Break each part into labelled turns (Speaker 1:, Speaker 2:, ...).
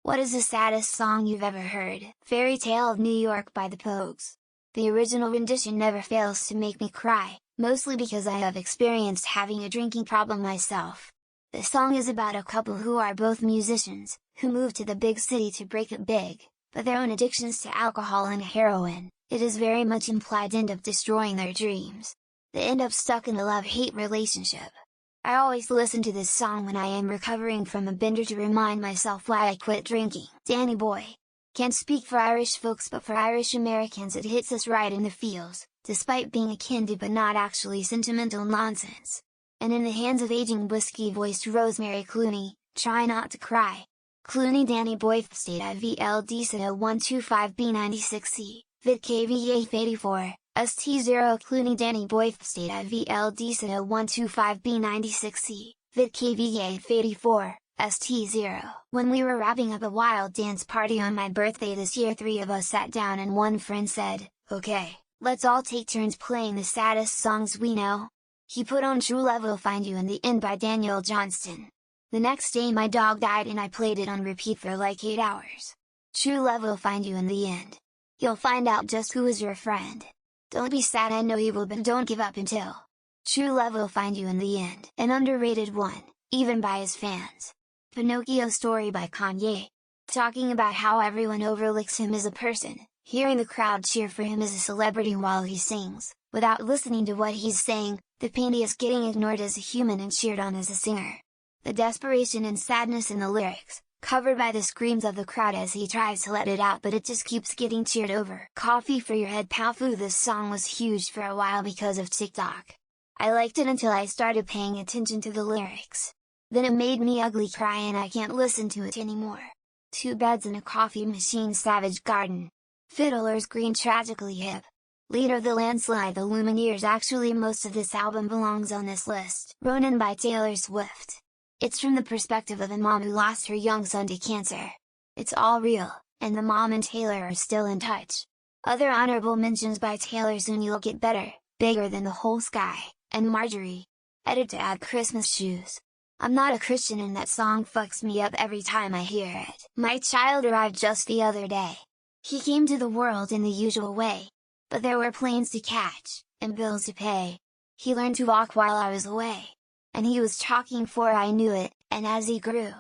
Speaker 1: What is the saddest song you've ever heard? Fairy Tale of New York by the Pogues. The original rendition never fails to make me cry, mostly because I have experienced having a drinking problem myself. The song is about a couple who are both musicians, who move to the big city to break it big, but their own addictions to alcohol and heroin, it is very much implied, end up destroying their dreams. They end up stuck in a love-hate relationship. I always listen to this song when I am recovering from a bender to remind myself why I quit drinking. Danny Boy. Can't speak for Irish folks, but for Irish Americans it hits us right in the feels, despite being akin to but not actually sentimental nonsense. And in the hands of aging whiskey-voiced Rosemary Clooney, try not to cry. Clooney Danny Boy State IVLD SIDO 125B96C, Vid KVA84, ST0 Clooney Danny Boy State IVLD SIDO 125B96C, Vid KVA84, ST0. When we were wrapping up a wild dance party on my birthday this year, 3 of us sat down and one friend said, "Okay, let's all take turns playing the saddest songs we know." He put on True Love Will Find You in the End by Daniel Johnston. The next day my dog died and I played it on repeat for like 8 hours. True love will find you in the end. You'll find out just who is your friend. Don't be sad, I know you will, but don't give up until true love will find you in the end. An underrated one, even by his fans. Pinocchio Story by Kanye. Talking about how everyone overlooks him as a person, hearing the crowd cheer for him as a celebrity while he sings, without listening to what he's saying, the pain he is getting ignored as a human and cheered on as a singer. The desperation and sadness in the lyrics, covered by the screams of the crowd as he tries to let it out, but it just keeps getting cheered over. Coffee for Your Head Palfu. This song was huge for a while because of TikTok. I liked it until I started paying attention to the lyrics. Then it made me ugly cry and I can't listen to it anymore. 2 Beds and a Coffee Machine. Savage Garden. Fiddler's Green. Tragically Hip. Leader The Landslide. The Lumineers. Actually most of this album belongs on this list. Ronin by Taylor Swift. It's from the perspective of a mom who lost her young son to cancer. It's all real, and the mom and Taylor are still in touch. Other honorable mentions by Taylor: Soon You'll Get Better, Bigger Than the Whole Sky, and Marjorie. Edit to add Christmas Shoes. I'm not a Christian and that song fucks me up every time I hear it. My child arrived just the other day. He came to the world in the usual way. But there were planes to catch, and bills to pay. He learned to walk while I was away. And he was talking before I knew it, and as he grew,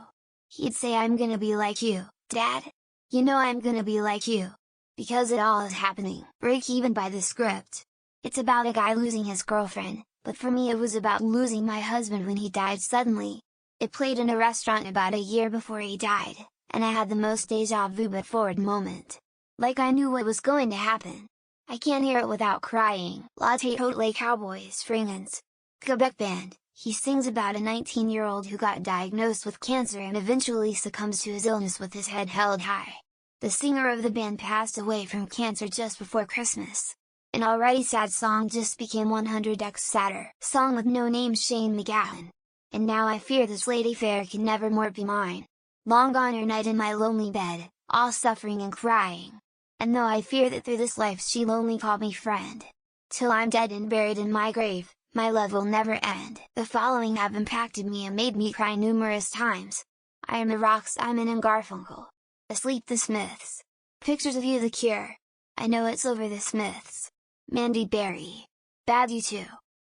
Speaker 1: he'd say, "I'm gonna be like you, Dad. You know I'm gonna be like you." Because it all is happening. Break Even by The Script. It's about a guy losing his girlfriend, but for me it was about losing my husband when he died suddenly. It played in a restaurant about a year before he died, and I had the most deja vu but forward moment. Like I knew what was going to happen. I can't hear it without crying. Latte Hotle Cowboys Fringans. Quebec Band. He sings about a 19-year-old who got diagnosed with cancer and eventually succumbs to his illness with his head held high. The singer of the band passed away from cancer just before Christmas. An already sad song just became 100x sadder. Song with no name: Shane McGowan. And now I fear this lady fair can never more be mine. Long gone her night in my lonely bed, all suffering and crying. And though I fear that through this life she'll only call me friend, till I'm dead and buried in my grave, my love will never end. The following have impacted me and made me cry numerous times. I Am the Rock, Simon and Garfunkel. Asleep, The Smiths. Pictures of You, The Cure. I Know It's Over, The Smiths. Mandy Berry. Bad, U2.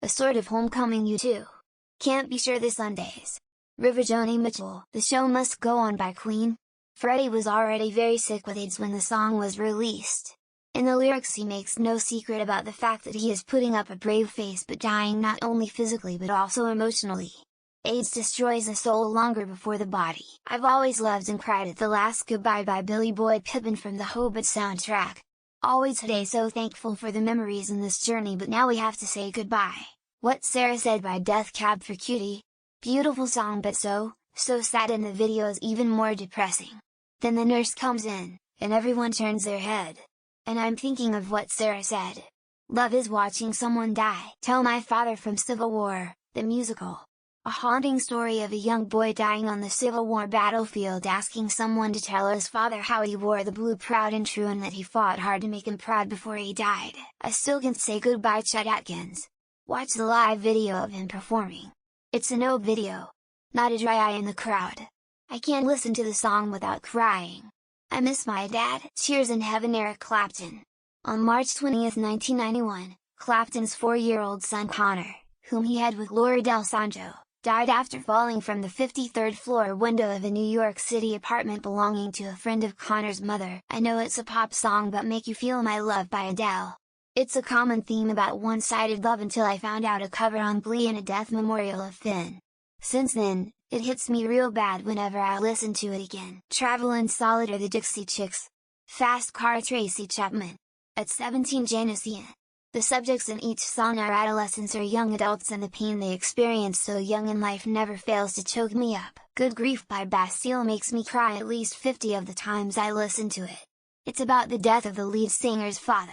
Speaker 1: A Sort of Homecoming, U2. Can't Be Sure, The Sundays. River, Joni Mitchell. The Show Must Go On by Queen. Freddie was already very sick with AIDS when the song was released. In the lyrics he makes no secret about the fact that he is putting up a brave face but dying not only physically but also emotionally. AIDS destroys the soul longer before the body. I've always loved and cried at The Last Goodbye by Billy Boy Pippin from the Hobbit soundtrack. Always today so thankful for the memories in this journey, but now we have to say goodbye. What Sarah Said by Death Cab for Cutie. Beautiful song but so sad, and the video is even more depressing. Then the nurse comes in, and everyone turns their head. And I'm thinking of What Sarah Said. Love is watching someone die. Tell My Father from Civil War, the musical. A haunting story of a young boy dying on the Civil War battlefield, asking someone to tell his father how he wore the blue proud and true and that he fought hard to make him proud before he died. I Still Can't Say Goodbye, Chet Atkins. Watch the live video of him performing. It's an old video. Not a dry eye in the crowd. I can't listen to the song without crying. I miss my dad. Tears in Heaven. Eric Clapton. On March 20, 1991, Clapton's 4-year-old son Connor, whom he had with Lori Del Santo, died after falling from the 53rd floor window of a New York City apartment belonging to a friend of Connor's mother. I know it's a pop song but Make You Feel My Love by Adele. It's a common theme about one-sided love until I found out a cover on Glee and a death memorial of Finn. Since then, it hits me real bad whenever I listen to it again. Travelin' Solid or the Dixie Chicks. Fast Car Tracy Chapman. At 17 Janis Ian. The subjects in each song are adolescents or young adults and the pain they experience so young in life never fails to choke me up. Good Grief by Bastille makes me cry at least 50 of the times I listen to it. It's about the death of the lead singer's father.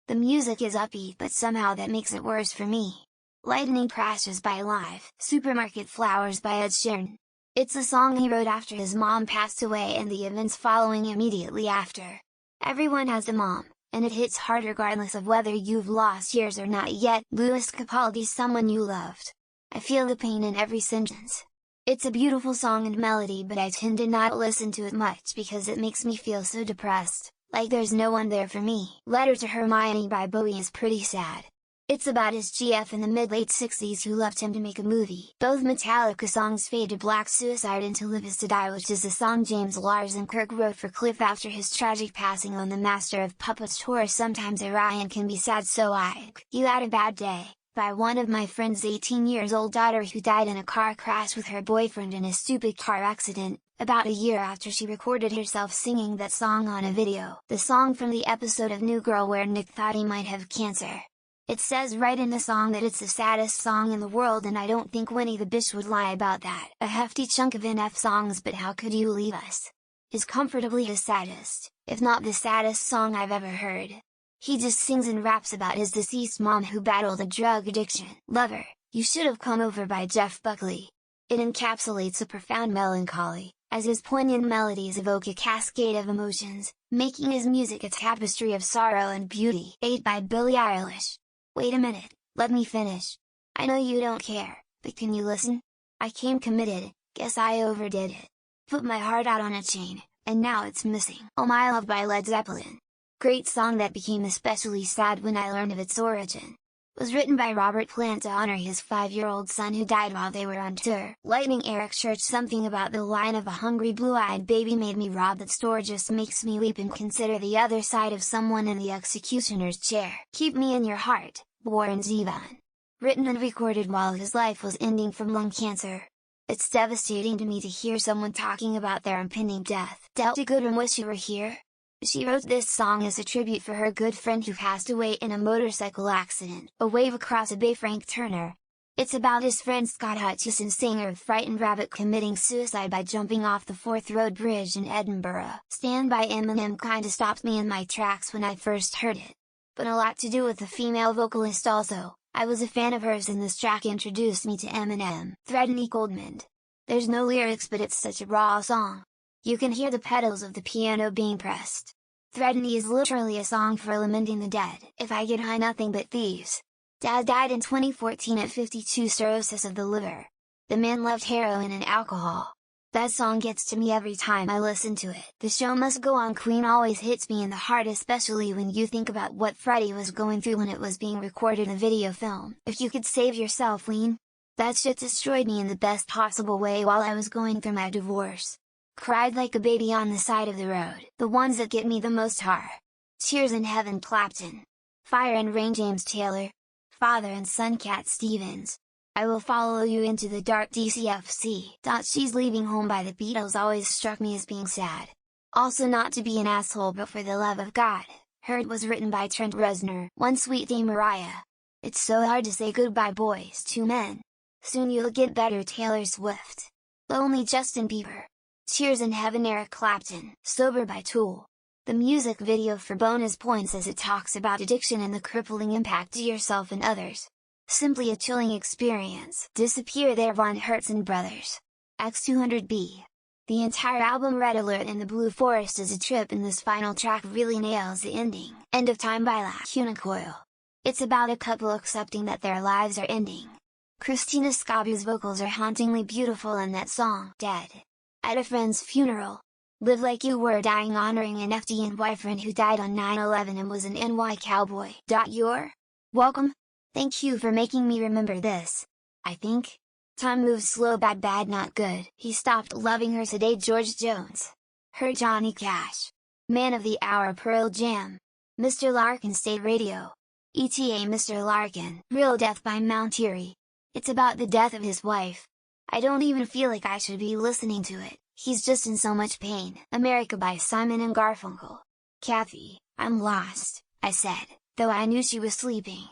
Speaker 1: The music is upbeat but somehow that makes it worse for me. Lightning Crashes by Live. Supermarket Flowers by Ed Sheeran. It's a song he wrote after his mom passed away and the events following immediately after. Everyone has a mom, and it hits hard regardless of whether you've lost yours or not yet. Lewis Capaldi's Someone You Loved. I feel the pain in every sentence. It's a beautiful song and melody but I tend to not listen to it much because it makes me feel so depressed, like there's no one there for me. Letter to Hermione by Bowie is pretty sad. It's about his GF in the mid-late 60s who left him to make a movie. Both Metallica songs Fade to Black, Suicide and To Live Is to Die, which is a song James Larson Kirk wrote for Cliff after his tragic passing on the Master of Puppets tour. Sometimes Orion can be sad so You Had a Bad Day, by one of my friend's 18-year-old daughter who died in a car crash with her boyfriend in a stupid car accident, about a year after she recorded herself singing that song on a video. The song from the episode of New Girl where Nick thought he might have cancer. It says right in the song that it's the saddest song in the world and I don't think Winnie the Bish would lie about that. A hefty chunk of NF songs But How Could You Leave Us is comfortably his saddest, if not the saddest song I've ever heard. He just sings and raps about his deceased mom who battled a drug addiction. Lover, You Should Have Come Over by Jeff Buckley. It encapsulates a profound melancholy, as his poignant melodies evoke a cascade of emotions, making his music a tapestry of sorrow and beauty. 8 by Billie Eilish. Wait a minute, let me finish. I know you don't care, but can you listen? I came committed, guess I overdid it. Put my heart out on a chain, and now it's missing. Oh My Love by Led Zeppelin. Great song that became especially sad when I learned of its origin. Was written by Robert Plant to honor his 5-year-old son who died while they were on tour. Lightning Eric Church. Something about the line of a hungry blue-eyed baby made me rob that store just makes me weep and consider the other side of someone in the executioner's chair. Keep Me in Your Heart, Warren Zevon. Written and recorded while his life was ending from lung cancer. It's devastating to me to hear someone talking about their impending death. Delta Goodrem. Wish You Were Here. She wrote this song as a tribute for her good friend who passed away in a motorcycle accident. A Wave Across a Bay. Frank Turner. It's about his friend Scott Hutchison, singer of Frightened Rabbit, committing suicide by jumping off the Forth Road Bridge in Edinburgh. Stand by Eminem kinda stopped me in my tracks when I first heard it. But a lot to do with the female vocalist also. I was a fan of hers and this track introduced me to Eminem. Threadney Goldman. There's no lyrics but it's such a raw song. You can hear the pedals of the piano being pressed. Threadney is literally a song for lamenting the dead. If I Get High. Nothing But Thieves. Dad died in 2014 at 52, cirrhosis of the liver. The man loved heroin and alcohol. That song gets to me every time I listen to it. The Show Must Go On. Queen always hits me in the heart, especially when you think about what Freddie was going through when it was being recorded in a video film. If You Could Save Yourself, Lean. That shit destroyed me in the best possible way while I was going through my divorce. Cried like a baby on the side of the road. The ones that get me the most are Tears in Heaven. Clapton. Fire and Rain. James Taylor. Father and Son. Cat Stevens. I Will Follow You Into the Dark. DCFC. She's Leaving Home by the Beatles always struck me as being sad. Also Not to Be an Asshole But For the Love of God. Heard was written by Trent Reznor. One Sweet Day. Mariah. It's so hard to say goodbye, Boys to Men. Soon You'll Get Better. Taylor Swift. Lonely. Justin Bieber. Tears in Heaven. Eric Clapton. Sober by Tool. The music video for Bonus Points as it talks about addiction and the crippling impact to yourself and others. Simply a chilling experience. Disappear There. Von Hertzen Brothers. X200B. The entire album Red Alert and the Blue Forest is a trip and this final track really nails the ending. End of Time by Lacuna Coil. It's about a couple accepting that their lives are ending. Christina Scabia's vocals are hauntingly beautiful in that song. Dead. At a friend's funeral. Live like you were dying, honoring an FDN boyfriend who died on 9/11 and was an NY cowboy. You're welcome. Thank you for making me remember this. I think time moves slow, bad not good. He stopped loving her today. George Jones. Her Johnny Cash. Man of the Hour. Pearl Jam. Mr. Larkin. State Radio. ETA. Mr. Larkin. Real Death by Mount Erie. It's about the death of his wife. I don't even feel like I should be listening to it. He's just in so much pain. America by Simon and Garfunkel. Kathy, I'm lost, I said, though I knew she was sleeping.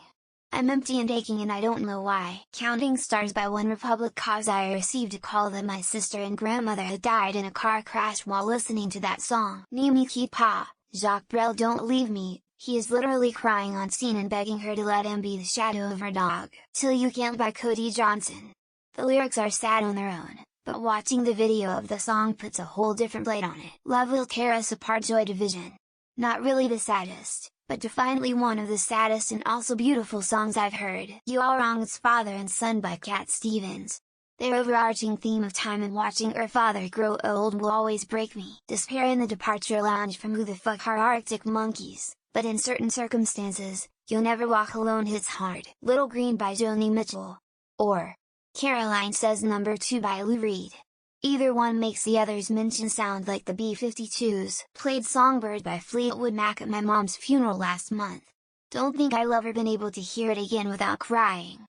Speaker 1: I'm empty and aching and I don't know why. Counting Stars by One Republic. Cause I received a call that my sister and grandmother had died in a car crash while listening to that song. Nimi Ki Pa, Jacques Brel. Don't leave me. He is literally crying on scene and begging her to let him be the shadow of her dog. Till You Can't by Cody Johnson. The lyrics are sad on their own, but watching the video of the song puts a whole different light on it. Love Will Tear Us Apart. Joy Division. Not really the saddest, but definitely one of the saddest and also beautiful songs I've heard. You All Wrong. It's Father and Son by Cat Stevens. Their overarching theme of time and watching our father grow old will always break me. Despair in the Departure Lounge from Who the Fuck Are Arctic Monkeys, but in certain circumstances, You'll Never Walk Alone hits hard. Little Green by Joni Mitchell. Or Caroline Says Number 2 by Lou Reed. Either one makes the other's mention sound like the B-52s. Played Songbird by Fleetwood Mac at my mom's funeral last month. Don't think I'll ever been able to hear it again without crying.